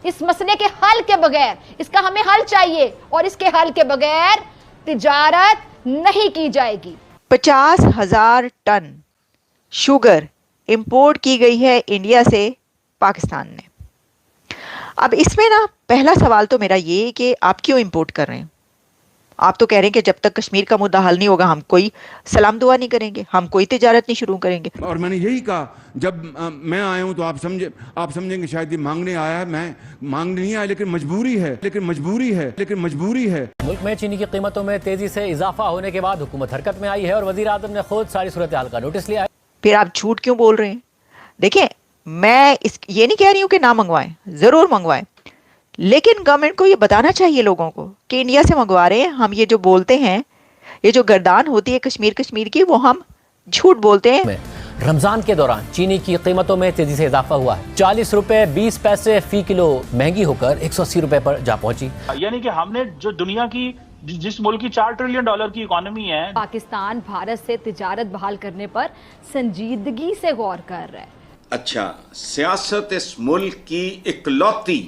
इस मसले के हल के बगैर, इसका हमें हल चाहिए और इसके हल के बगैर तिजारत नहीं की जाएगी। 50,000 टन शुगर इंपोर्ट की गई है इंडिया से पाकिस्तान ने। अब इसमें ना पहला सवाल तो मेरा ये कि आप क्यों इंपोर्ट कर रहे हैं? आप तो कह रहे हैं कि जब तक कश्मीर का मुद्दा हल नहीं होगा हम कोई सलाम दुआ नहीं करेंगे, हम कोई तिजारत नहीं शुरू करेंगे। और मैंने यही कहा, जब मैं आया हूं तो आप समझेंगे शायद ये मांगने आया है। मैं मांगने नहीं आया, लेकिन मजबूरी है। मुल्क में चीनी की कीमतों में तेजी से इजाफा होने के बाद हुकूमत हरकत में आई है और वजीर आजम ने खुद सारी सूरत हाल का नोटिस लिया है। फिर आप झूठ क्यों बोल रहे हैं? देखिए, मैं ये नहीं कह रही हूँ कि ना मंगवाएं, जरूर मंगवाएं, लेकिन गवर्नमेंट को ये बताना चाहिए लोगों को कि इंडिया से मंगवा रहे हैं हम। ये जो बोलते हैं, ये जो गर्दान होती है कश्मीर की, वो हम झूठ बोलते हैं। रमजान के दौरान चीनी की कीमतों में तेजी से इजाफा हुआ है। 40 रुपए 20 पैसे फी किलो महंगी होकर 180 रुपए पर जा पहुंची। यानी कि हमने जो दुनिया की जिस मुल्क की $4 ट्रिलियन की इकोनॉमी है, पाकिस्तान भारत से तिजारत बहाल करने पर संजीदगी से गौर कर रहा है। अच्छा, सियासत इस मुल्क की इकलौती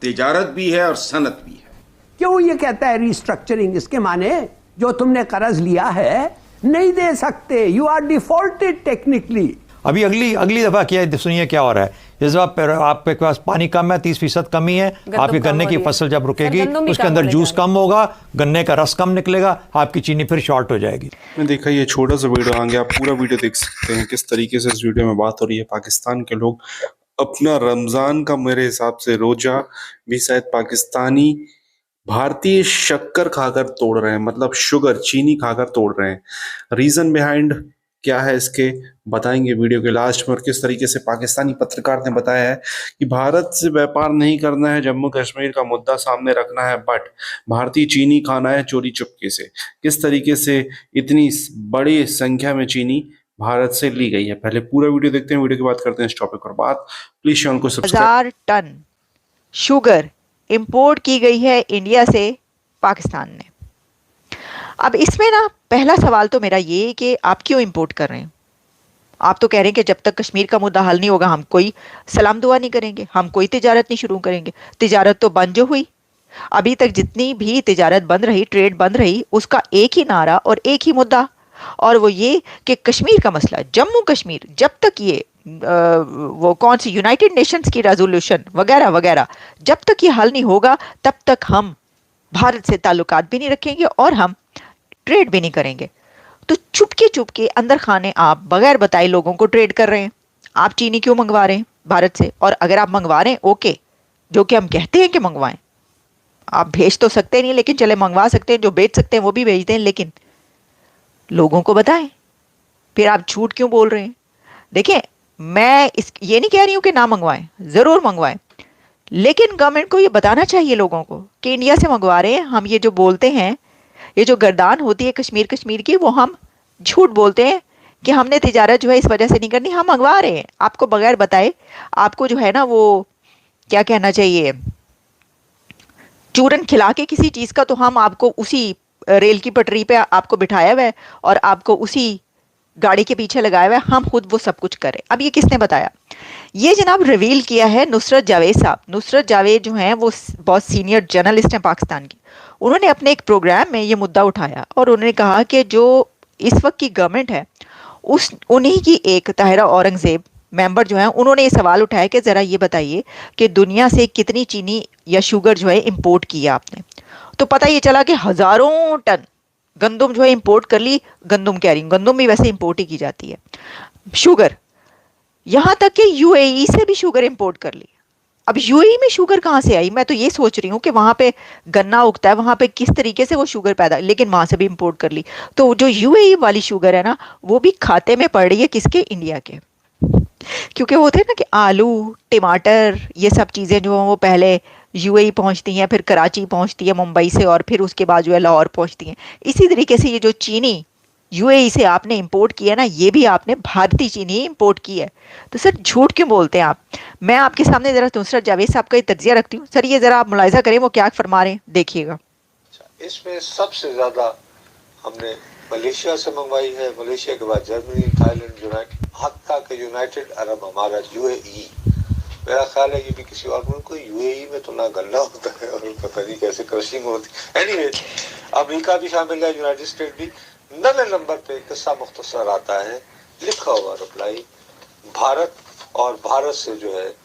तिजारत भी है और सनत भी है। क्यों ये कहता है रिस्ट्रक्चरिंग? इसके माने जो तुमने कर्ज लिया है नहीं दे सकते, यू आर डिफॉल्टेड टेक्निकली। अभी अगली दफा क्या सुनिए क्या हो रहा है। इस बार आपके पास पानी कम है, 30% कमी है। आपकी गन्ने की फसल जब रुकेगी उसके अंदर जूस कम होगा, गन्ने का रस कम निकलेगा, आपकी चीनी फिर शॉर्ट हो जाएगी। मैं देखा ये छोटा सा वीडियो आगे, आप पूरा वीडियो देख सकते हैं किस तरीके से इस वीडियो में बात हो रही है। पाकिस्तान के लोग अपना रमजान का मेरे हिसाब से रोजा भी शायद पाकिस्तानी भारतीय शक्कर खाकर तोड़ रहे हैं, मतलब शुगर चीनी खाकर तोड़ रहे हैं। रीजन बिहाइंड क्या है इसके बताएंगे वीडियो के लास्ट में। और किस तरीके से पाकिस्तानी पत्रकार ने बताया है कि भारत से व्यापार नहीं करना है, जम्मू कश्मीर का मुद्दा सामने रखना है, बट भारतीय चीनी खाना है चोरी चुपके से। किस तरीके से इतनी बड़ी संख्या में चीनी भारत से ली गई है। पहले पूरा वीडियो देखते हैं, वीडियो की बात करते हैं इस टॉपिक पर। बात प्लीज चैनल को सब्सक्राइब। 1000 टन शुगर इंपोर्ट की गई है इंडिया से पाकिस्तान ने। अब इसमें ना पहला सवाल तो मेरा ये कि आप क्यों इंपोर्ट कर रहे हैं? आप तो कह रहे हैं कि जब तक कश्मीर का मुद्दा हल नहीं होगा हम कोई सलाम दुआ नहीं करेंगे, हम कोई तिजारत नहीं शुरू करेंगे। तिजारत तो बंद जो हुई, अभी तक जितनी भी तिजारत बंद रही, ट्रेड बंद रही, उसका एक ही नारा और एक ही मुद्दा, और वो ये कि कश्मीर का मसला, जम्मू कश्मीर, जब तक ये वो कौन सी यूनाइटेड नेशंस की रेजोल्यूशन वगैरह वगैरह, जब तक ये हल नहीं होगा तब तक हम भारत से ताल्लुकात भी नहीं रखेंगे और हम ट्रेड भी नहीं करेंगे। तो चुपके अंदर खाने आप बगैर बताए लोगों को ट्रेड कर रहे हैं। आप चीनी क्यों मंगवा रहे हैं भारत से? और अगर आप मंगवा रहे हैं, ओके, जो कि हम कहते हैं कि मंगवाएं, आप भेज तो सकते नहीं, लेकिन चले मंगवा सकते हैं, जो बेच सकते हैं वो भी भेज दें, लेकिन लोगों को बताएं। फिर आप झूठ क्यों बोल रहे हैं? देखिए, मैं ये नहीं कह रही हूं कि ना मंगवाएं, जरूर मंगवाएं, लेकिन गवर्नमेंट को ये बताना चाहिए लोगों को कि इंडिया से मंगवा रहे हैं हम। ये जो बोलते हैं, ये जो गर्दान होती है कश्मीर की, वो हम झूठ बोलते हैं कि हमने तिजारत जो है इस वजह से नहीं करनी, हम मंगवा रहे हैं आपको बगैर बताए। आपको जो है ना वो क्या कहना चाहिए, चूरन खिला के किसी चीज का, तो हम आपको उसी रेल की पटरी पे आपको बिठाया हुआ है और आपको उसी गाड़ी के पीछे लगाया हुआ है, हम खुद वो सब कुछ करें। अब ये किसने बताया? ये जनाब रिवील किया है नुसरत जावेद साहब। नुसरत जावेद जो हैं वो बहुत सीनियर जर्नलिस्ट हैं पाकिस्तान की। उन्होंने अपने एक प्रोग्राम में ये मुद्दा उठाया और उन्होंने कहा कि जो इस वक्त की गवर्नमेंट है उन्हीं की एक ताहिरा औरंगजेब मेंबर जो हैं, उन्होंने ये सवाल उठाया कि ज़रा ये बताइए कि दुनिया से कितनी चीनी या शुगर जो है इम्पोर्ट किया आपने। तो पता ये चला कि हज़ारों टन गंदम जो है इंपोर्ट कर ली। गंदम कह रही हूँ, गंदम भी वैसे इंपोर्ट ही की जाती है। शुगर, यहाँ तक कि यूएई से भी शुगर इंपोर्ट कर ली। अब यूएई में शुगर कहाँ से आई? मैं तो ये सोच रही हूँ कि वहाँ पे गन्ना उगता है, वहाँ पे किस तरीके से वो शुगर पैदा, लेकिन वहाँ से भी इंपोर्ट कर ली। तो जो यूएई वाली शुगर है ना, वो भी खाते में पड़ रही है किसके? इंडिया के। क्योंकि वो होते हैं ना कि आलू, टमाटर, ये सब चीज़ें जो हैं वो पहले यूएई पहुंचती हैं, फिर कराची पहुंचती है मुंबई से, और फिर उसके बाद जो है लाहौर पहुंचती हैं। इसी तरीके से ये जो चीनी यूएई से आपने इंपोर्ट किया ना, ये भी आपने भारतीय चीनी इंपोर्ट की है। तो सर झूठ क्यों बोलते हैं आप? मैं आपके सामने ज़रा नुसरत जावेद साहब का तज्जिया रखती हूँ। सर ये ज़रा आप मुलाहिजा करें वो क्या फरमा रहे हैं, देखिएगा। इसमें सबसे ज़्यादा हमने मलेशिया से मंगवाई है, मलेशिया के बाद जर्मनी, थाईलैंड, यूनाइटेड, हत्ता के यूनाइटेड अरब अमारात, यूएई, मेरा ख्याल है ये भी किसी और मुल्क को, यूएई में तो ना गन्ना होता है और पता नहीं कैसे क्रशिंग होती है। एनीवे, अमेरिका भी शामिल है, यूनाइटेड स्टेट भी। 9वें नंबर पे किस्सा मुख्तसर आता है, लिखा हुआ रिप्लाई, भारत, और भारत से जो है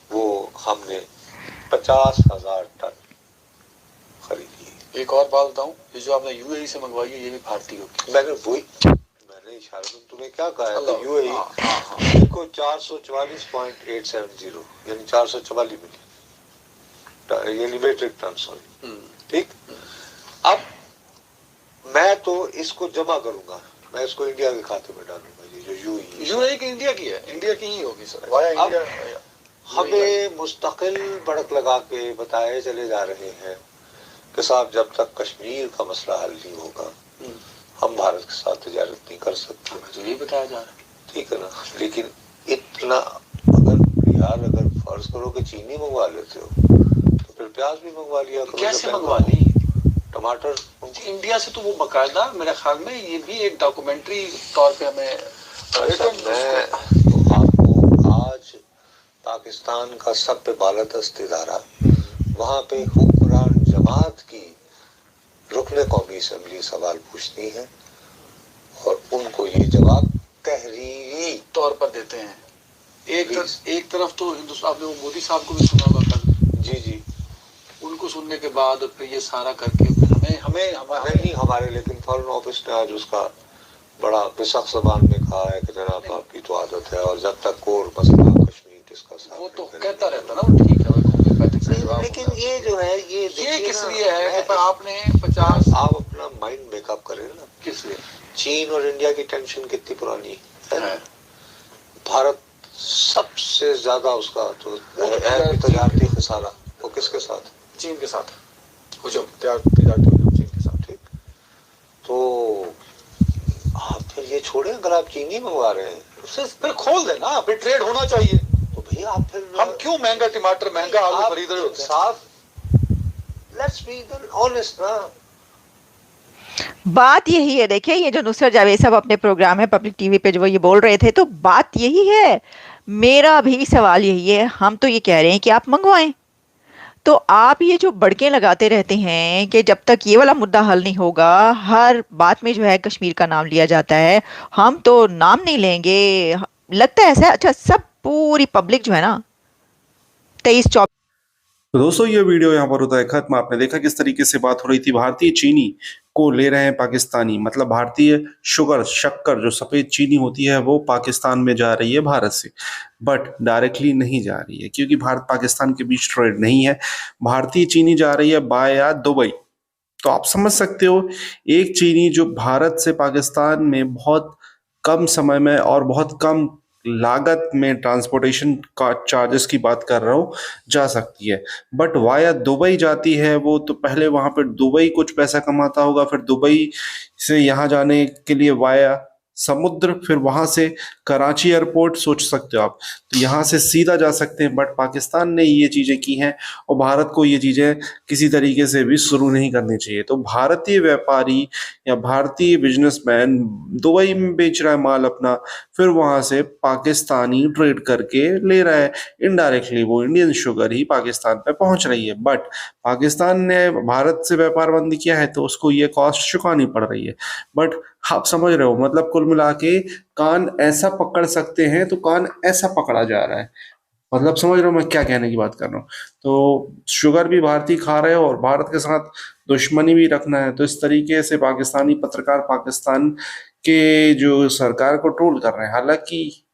वो हमने 50,000 टन खरीदी। एक और बात बताऊं, ये जो आपने यूएई से मंगवाई है ये भी भारतीय होगी। मैंने इशारा में तुम्हें क्या कहा है, तो यूएई को 444.870 यानी 444 मिलियन यानी मीट्रिक टन, सॉरी, ठीक। अब मैं तो इसको जमा करूंगा, मैं इसको इंडिया के खाते में डालूंगा, ये जो यूएई की इंडिया की है, इंडिया की ही होगी सर। Via India. हमें मुस्तकिल भड़क लगा के बताए चले जा रहे हैं कि साहब जब तक कश्मीर का मसला हल नहीं होगा हम भारत के साथ तिजारत नहीं कर सकते। तो ये बताया जा रहा है, ठीक है ना। लेकिन इतना अगर फर्ज करो कि चीनी मंगवा लेते हो तो फिर प्याज भी मंगवा लिया करो। कैसे मंगवा ली? टमाटर इंडिया से तो वो बकायदा मेरे ख्याल में ये भी एक डॉक्यूमेंट्री तौर पे हमें। मैं तो आपको आज पाकिस्तान का सब पे बालादस्त इदारा, वहाँ पे हुक्मरान जमात की रुकने कौमी असम्बली सवाल पूछती है और उनको ये जवाब तहरीरी तौर पर देते हैं। एक तरफ तो हिंदुस्तान, आपने वो मोदी साहब को भी सुना होगा कल। जी, उनको सुनने के बाद फिर ये सारा करके हमारे लेकिन फॉरेन ऑफिस ने आज उसका बड़ा बेसख्त ज़बान में कहा है कि जनाब आपकी तो आदत है और जब तक कोर मसला कश्मीर डिस्कस वो तो कहता रहता ना, वो ठीक है, लेकिन ये जो है ये किस लिए है कि आपने 50 आप अपना माइंड मेकअप करें ना, किस लिए? चीन और इंडिया की टेंशन कितनी पुरानी है। भारत सबसे ज्यादा उसका तो तजारती खसारा वो किसके साथ? चीन के साथ हुजूम, तजारती हुजूम चीन के साथ, ठीक। तो आप फिर ये छोड़े, अगर आप चीनी मंगवा रहे हैं उससे फिर खोल देना, फिर ट्रेड होना चाहिए। तो भैया आप फिर हम क्यों महंगा टमाटर, महंगा आलू खरीद रहे होते हैं? साफ, लेट्स बी ऑनेस्ट ना। बात यही है, देखिए ये जो नुसरत जावेद साहब अपने प्रोग्राम है पब्लिक टीवी पे जो वो ये बोल रहे थे, तो बात यही है। मेरा भी सवाल यही है, हम तो ये कह रहे हैं कि आप मंगवाएं, तो आप ये जो बड़के लगाते रहते हैं कि जब तक ये वाला मुद्दा हल नहीं होगा, हर बात में जो है कश्मीर का नाम लिया जाता है, हम तो नाम नहीं लेंगे, लगता है ऐसा। अच्छा, सब पूरी पब्लिक जो है ना 23-24। तो दोस्तों ये वीडियो यहाँ पर होता है खत्म। आपने देखा किस तरीके से बात हो रही थी, भारतीय चीनी को ले रहे हैं पाकिस्तानी, मतलब भारतीय शुगर, शक्कर जो सफेद चीनी होती है वो पाकिस्तान में जा रही है भारत से, बट डायरेक्टली नहीं जा रही है क्योंकि भारत पाकिस्तान के बीच ट्रेड नहीं है। भारतीय चीनी जा रही है बाया दुबई। तो आप समझ सकते हो, एक चीनी जो भारत से पाकिस्तान में बहुत कम समय में और बहुत कम लागत में ट्रांसपोर्टेशन का चार्जेस की बात कर रहा हूँ जा सकती है, बट वाया दुबई जाती है वो, तो पहले वहां पर दुबई कुछ पैसा कमाता होगा, फिर दुबई से यहाँ जाने के लिए वाया समुद्र, फिर वहां से कराची एयरपोर्ट सोच सकते हो आप, तो यहाँ से सीधा जा सकते हैं। बट पाकिस्तान ने ये चीज़ें की हैं और भारत को ये चीज़ें किसी तरीके से भी शुरू नहीं करनी चाहिए। तो भारतीय व्यापारी या भारतीय बिजनेसमैन दुबई में बेच रहा है माल अपना, फिर वहां से पाकिस्तानी ट्रेड करके ले रहा है, इनडायरेक्टली वो इंडियन शुगर ही पाकिस्तान पे पहुंच रही है। बट पाकिस्तान ने भारत से व्यापार बंद किया है तो उसको ये कॉस्ट चुकानी पड़ रही है। बट आप समझ रहे हो, मतलब कुल मिला के कान ऐसा पकड़ सकते हैं तो कान ऐसा पकड़ा जा रहा है, मतलब समझ रहे हो मैं क्या कहने की बात कर रहा हूँ। तो शुगर भी भारतीय खा रहे हो और भारत के साथ दुश्मनी भी रखना है, तो इस तरीके से पाकिस्तानी पत्रकार पाकिस्तान के जो सरकार को ट्रोल कर रहे हैं। हालांकि